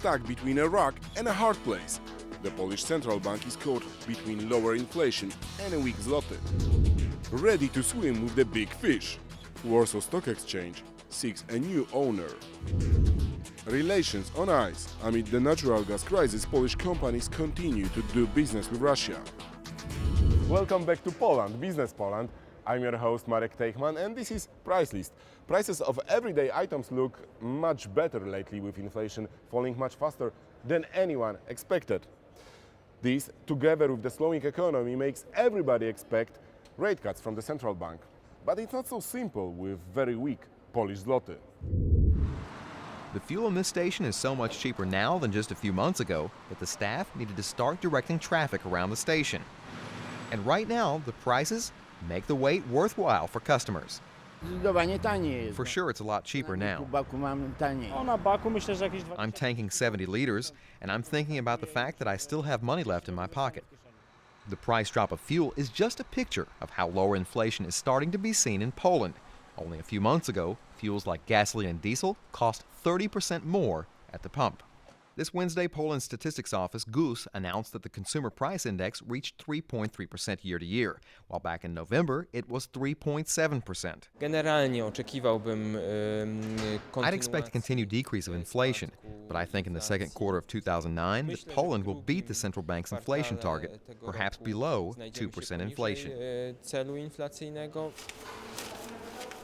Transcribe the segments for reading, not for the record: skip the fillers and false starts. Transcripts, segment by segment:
stuck between a rock and a hard place. The Polish Central Bank is caught between lower inflation and a weak zloty. Ready to swim with the big fish, Warsaw Stock Exchange seeks a new owner. Relations on ice. Amid the natural gas crisis, Polish companies continue to do business with Russia. Welcome back to Poland, Business Poland. I'm your host Marek Teichmann and this is Price List. Prices of everyday items look much better lately, with inflation falling much faster than anyone expected. This, together with the slowing economy, makes everybody expect rate cuts from the central bank. But it's not so simple with very weak Polish zloty. The fuel in this station is so much cheaper now than just a few months ago that the staff needed to start directing traffic around the station. And right now, the prices make the wait worthwhile for customers. For sure, it's a lot cheaper now. I'm tanking 70 liters, and I'm thinking about the fact that I still have money left in my pocket. The price drop of fuel is just a picture of how lower inflation is starting to be seen in Poland. Only a few months ago, fuels like gasoline and diesel cost 30% more at the pump. This Wednesday, Poland's statistics office, GUS, announced that the consumer price index reached 3.3% year to year, while back in November it was 3.7%. I'd expect a continued decrease of inflation, but I think in the second quarter of 2009 that Poland will beat the central bank's inflation target, perhaps below 2% inflation.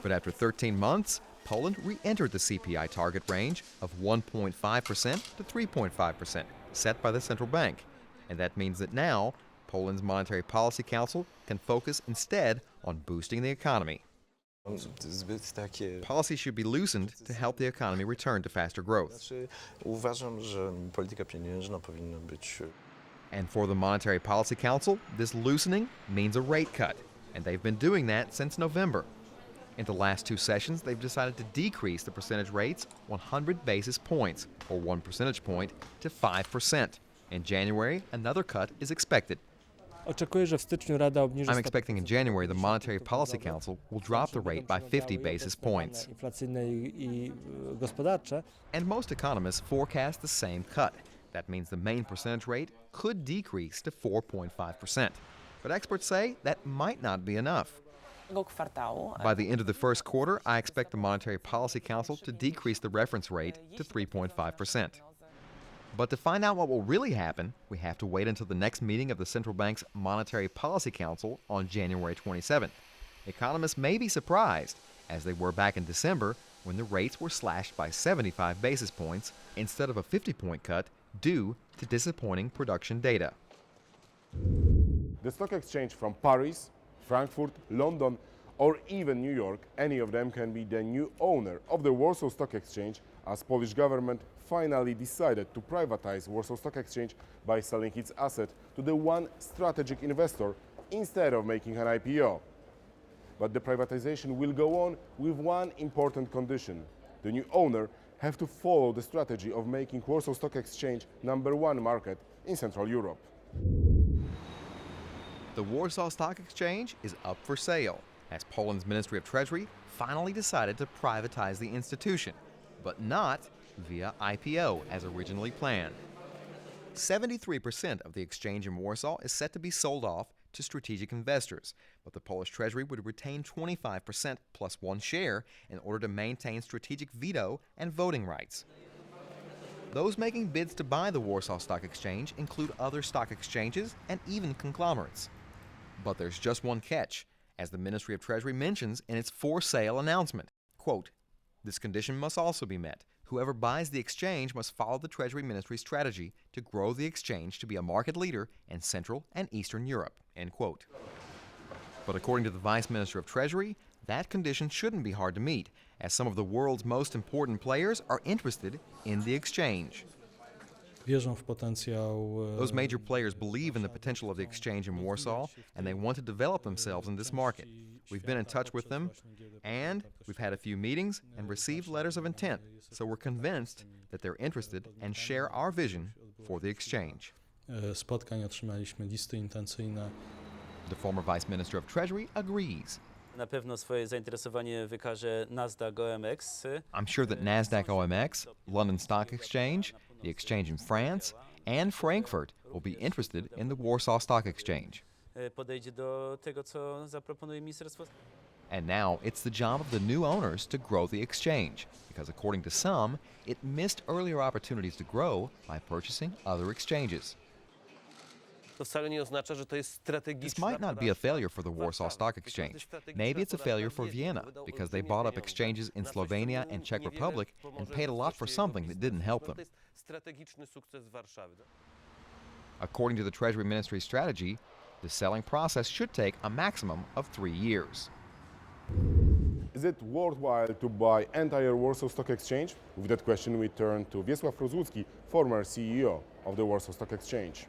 But after 13 months, Poland re-entered the CPI target range of 1.5% to 3.5%, set by the central bank. And that means that now, Poland's Monetary Policy Council can focus instead on boosting the economy. Policy should be loosened to help the economy return to faster growth. And for the Monetary Policy Council, this loosening means a rate cut, and they've been doing that since November. In the last two sessions, they've decided to decrease the percentage rates 100 basis points, or 1 percentage point, to 5%. In January, another cut is expected. I'm expecting in January the Monetary Policy Council will drop the rate by 50 basis points. And most economists forecast the same cut. That means the main percentage rate could decrease to 4.5%. But experts say that might not be enough. By the end of the first quarter, I expect the Monetary Policy Council to decrease the reference rate to 3.5%. But to find out what will really happen, we have to wait until the next meeting of the Central Bank's Monetary Policy Council on January 27th. Economists may be surprised, as they were back in December when the rates were slashed by 75 basis points instead of a 50-point cut due to disappointing production data. The stock exchange from Paris, Frankfurt, London, or even New York, any of them can be the new owner of the Warsaw Stock Exchange, as Polish government finally decided to privatize Warsaw Stock Exchange by selling its asset to the one strategic investor instead of making an IPO. But the privatization will go on with one important condition. The new owner have to follow the strategy of making Warsaw Stock Exchange #1 market in Central Europe. The Warsaw Stock Exchange is up for sale, as Poland's Ministry of Treasury finally decided to privatize the institution, but not via IPO as originally planned. 73% of the exchange in Warsaw is set to be sold off to strategic investors, but the Polish Treasury would retain 25% plus one share in order to maintain strategic veto and voting rights. Those making bids to buy the Warsaw Stock Exchange include other stock exchanges and even conglomerates. But there's just one catch, as the Ministry of Treasury mentions in its for sale announcement. Quote, "This condition must also be met. Whoever buys the exchange must follow the Treasury Ministry's strategy to grow the exchange to be a market leader in Central and Eastern Europe." End quote. But according to the Vice Minister of Treasury, that condition shouldn't be hard to meet, as some of the world's most important players are interested in the exchange. Those major players believe in the potential of the exchange in Warsaw, and they want to develop themselves in this market. We've been in touch with them, and we've had a few meetings and received letters of intent, so we're convinced that they're interested and share our vision for the exchange. The former Vice Minister of Treasury agrees. Na pewno swoje zainteresowanie wykaże Nasdaq OMX. I'm sure that Nasdaq OMX, London Stock Exchange, The exchange in France and Frankfurt will be interested in the Warsaw Stock Exchange. podejdzie do tego, co zaproponuje Ministerstwo. And now it's the job of the new owners to grow the exchange, because according to some, it missed earlier opportunities to grow by purchasing other exchanges. To wcale nie oznacza, że to jest strategiczna This might not be a failure for the Warsaw Stock Exchange. Maybe it's a failure for Vienna, because they bought up exchanges in Slovenia and Czech Republic and paid a lot for something that didn't help them. To jest strategiczny sukces Warszawy. According to the Treasury Ministry's strategy, the selling process should take a maximum of 3 years. Is it worthwhile to buy entire Warsaw Stock Exchange? With that question we turn to Wiesław Rozłucki, former CEO of the Warsaw Stock Exchange.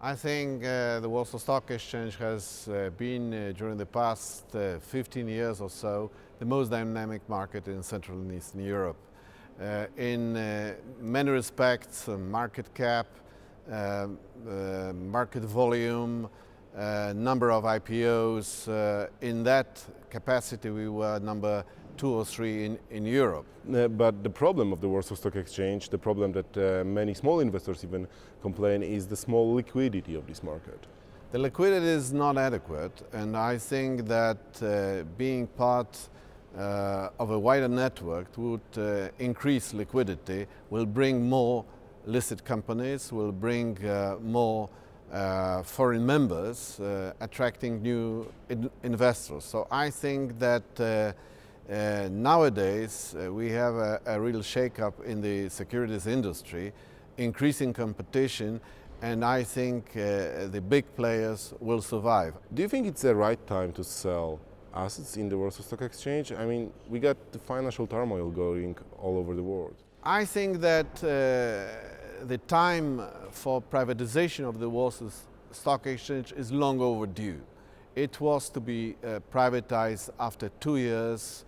I think the Warsaw Stock Exchange has been, during the past 15 years or so, the most dynamic market in Central and Eastern Europe. In many respects, market cap, market volume, number of IPOs, in that capacity we were number 2 or 3 in Europe. But the problem of the Warsaw Stock Exchange, the problem that many small investors even complain, is the small liquidity of this market. The liquidity is not adequate, and I think that being part of a wider network would increase liquidity, will bring more listed companies, will bring more foreign members, attracting new investors. So I think that nowadays we have a real shake-up in the securities industry, increasing competition, and I think the big players will survive. Do you think it's the right time to sell assets in the Warsaw Stock Exchange? I mean, we got the financial turmoil going all over the world. I think that the time for privatization of the Warsaw Stock Exchange is long overdue. It was to be privatized after 2 years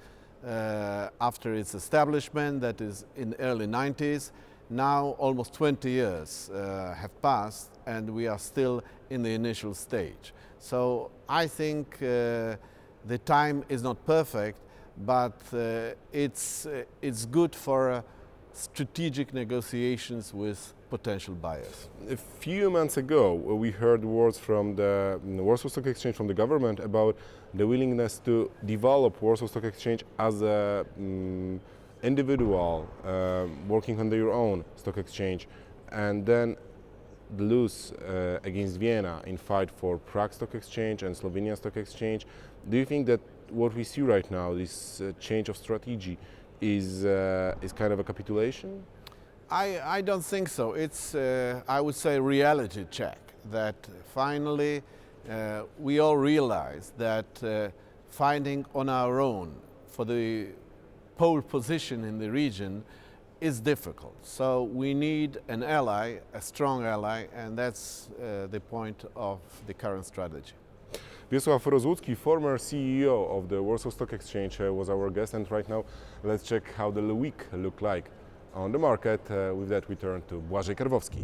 after its establishment, that is in the early 90s. Now almost 20 years have passed and we are still in the initial stage. So I think the time is not perfect, but it's good for strategic negotiations with potential buyers. A few months ago, we heard words from the Warsaw Stock Exchange, from the government, about the willingness to develop Warsaw Stock Exchange as a individual working on their own stock exchange, and then lose against Vienna in fight for Prague Stock Exchange and Slovenia Stock Exchange. Do you think that what we see right now, this change of strategy, is kind of a capitulation? I don't think so. It's, I would say, reality check, that finally we all realize that finding on our own for the pole position in the region is difficult. So we need an ally, a strong ally, and that's the point of the current strategy. Wiesław Rozłucki, former CEO of the Warsaw Stock Exchange, was our guest, and right now let's check how the week looked like on the market. With that we turn to Błażej Karwowski.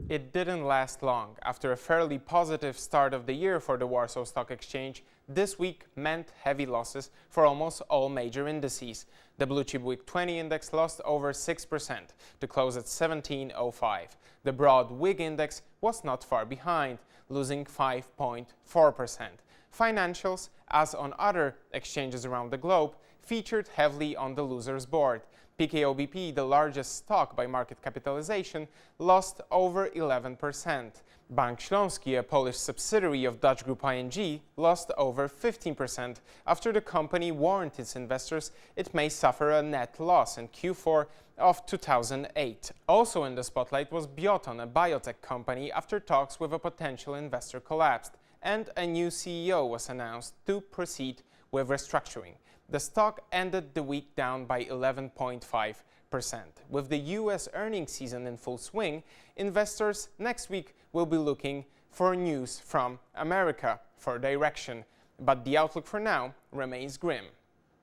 It didn't last long. After a fairly positive start of the year for the Warsaw Stock Exchange, this week meant heavy losses for almost all major indices. The Blue Chip WIG 20 index lost over 6% to close at 1705. The broad WIG index was not far behind, losing 5.4%. Financials, as on other exchanges around the globe, featured heavily on the losers board. PKO BP, the largest stock by market capitalization, lost over 11%. Bank Śląski, a Polish subsidiary of Dutch Group ING, lost over 15% after the company warned its investors it may suffer a net loss in Q4 of 2008. Also in the spotlight was Bioton, a biotech company, after talks with a potential investor collapsed, and a new CEO was announced to proceed with restructuring. The stock ended the week down by 11.5%. With the US earnings season in full swing, investors next week will be looking for news from America for direction. But the outlook for now remains grim.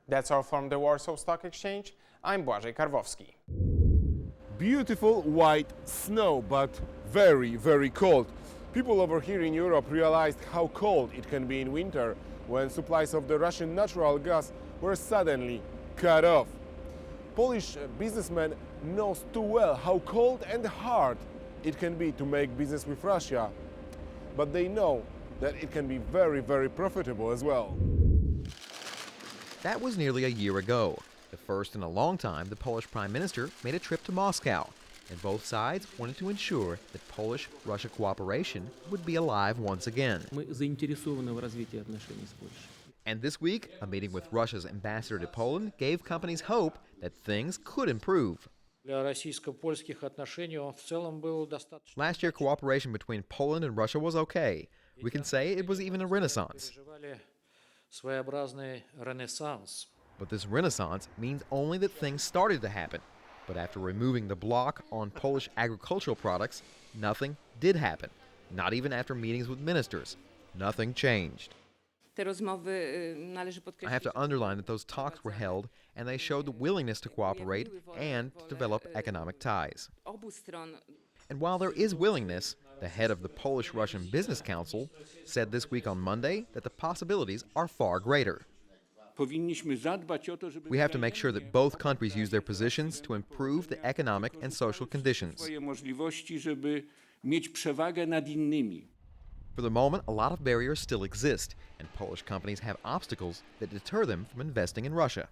That's all from the Warsaw Stock Exchange. I'm Błażej Karwowski. Beautiful white snow, but very, very cold. People over here in Europe realized how cold it can be in winter when supplies of the Russian natural gas were suddenly cut off. Polish businessman knows too well how cold and hard it can be to make business with Russia, but they know that it can be very, very profitable as well. That was nearly a year ago. The first in a long time the Polish Prime Minister made a trip to Moscow, and both sides wanted to ensure that Polish-Russia cooperation would be alive once again. Мы заинтересованы в развитии отношений с Польшей. And this week, a meeting with Russia's ambassador to Poland gave companies hope that things could improve. Для российско-польских отношений он в целом был достаточно. Last year, cooperation between Poland and Russia was okay. We can say it was even a renaissance. Переживали своеобразный ренессанс. But this renaissance means only that things started to happen. But after removing the block on Polish agricultural products, nothing did happen. Not even after meetings with ministers. Nothing changed. Te rozmowy należy I podkreślić. have to underline that those talks were held and they showed the willingness to cooperate and to develop economic ties. Obu stron. And while there is willingness, the head of the Polish-Russian Business Council said this week on Monday that the possibilities are far greater. We have to make sure that both countries use their positions to improve the economic and social conditions. For the moment, a lot of barriers still exist, and Polish companies have obstacles that deter them from investing in Russia.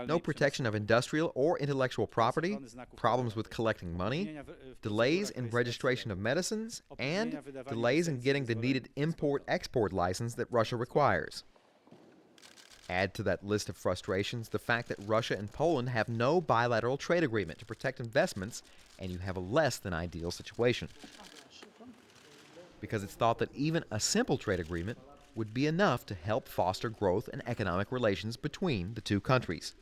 No protection of industrial or intellectual property, problems with collecting money, delays in registration of medicines, and delays in getting the needed import-export license that Russia requires. Add to that list of frustrations the fact that Russia and Poland have no bilateral trade agreement to protect investments, and you have a less than ideal situation. Because it's thought that even a simple trade agreement would be enough to help foster growth and economic relations between the two countries.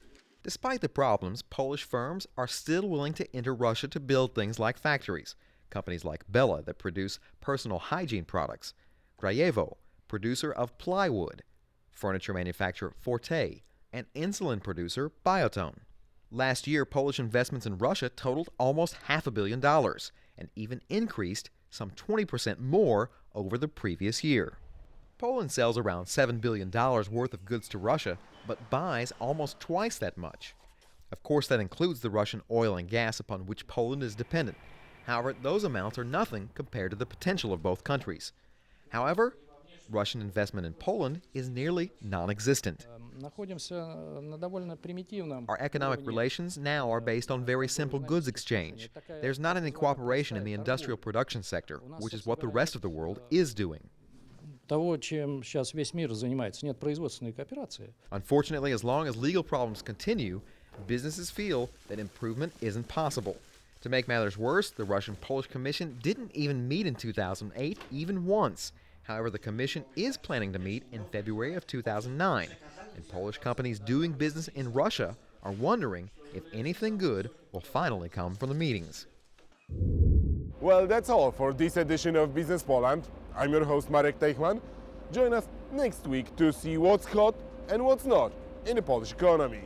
Despite the problems, Polish firms are still willing to enter Russia to build things like factories. Companies like Bella that produce personal hygiene products, Grajewo, producer of plywood, furniture manufacturer Forte, and insulin producer Biotone. Last year, Polish investments in Russia totaled almost $500 million and even increased some 20% more over the previous year. Poland sells around $7 billion worth of goods to Russia, but buys almost twice that much. Of course, that includes the Russian oil and gas upon which Poland is dependent. However, those amounts are nothing compared to the potential of both countries. However, Russian investment in Poland is nearly non-existent. Our economic relations now are based on very simple goods exchange. There's not any cooperation in the industrial production sector, which is what the rest of the world is doing. Unfortunately, as long as legal problems continue, businesses feel that improvement isn't possible. To make matters worse, the Russian-Polish Commission didn't even meet in 2008, even once. However, the Commission is planning to meet in February of 2009, and Polish companies doing business in Russia are wondering if anything good will finally come from the meetings. Well, that's all for this edition of Business Poland. I'm your host Marek Teichmann. Join us next week to see what's hot and what's not in the Polish economy.